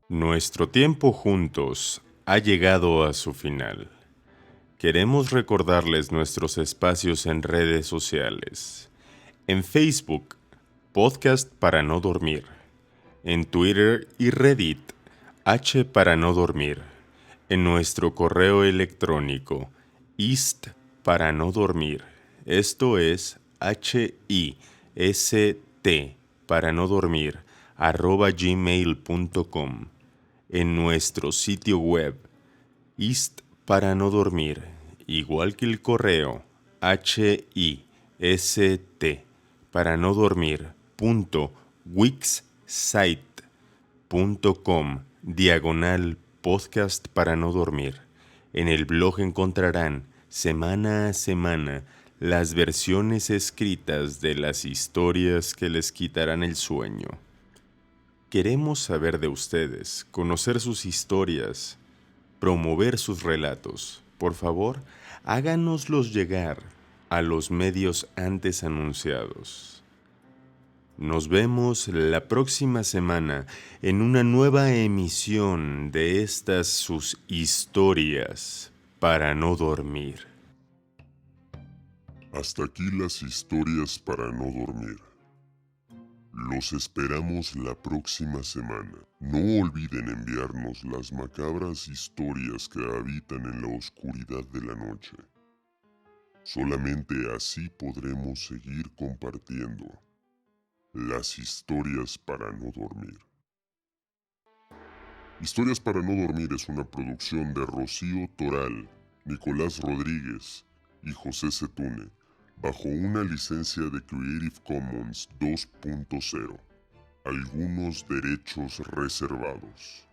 Nuestro tiempo juntos ha llegado a su final. Queremos recordarles nuestros espacios en redes sociales. En Facebook, Podcast para no dormir. En Twitter y Reddit, H para no dormir. En nuestro correo electrónico, ist para no dormir. Esto es HIST para no dormir, @gmail.com. En nuestro sitio web, ist para no dormir, igual que el correo, HIST para no dormir.wixsite.com/podcast para no dormir. En el blog encontrarán semana a semana las versiones escritas de las historias que les quitarán el sueño. Queremos saber de ustedes, conocer sus historias, promover sus relatos. Por favor, háganoslos llegar a los medios antes anunciados. Nos vemos la próxima semana en una nueva emisión de estas sus historias para no dormir. Hasta aquí las historias para no dormir. Los esperamos la próxima semana. No olviden enviarnos las macabras historias que habitan en la oscuridad de la noche. Solamente así podremos seguir compartiendo las historias para no dormir. Historias para no dormir es una producción de Rocío Toral, Nicolás Rodríguez y José Setune, bajo una licencia de Creative Commons 2.0. Algunos derechos reservados.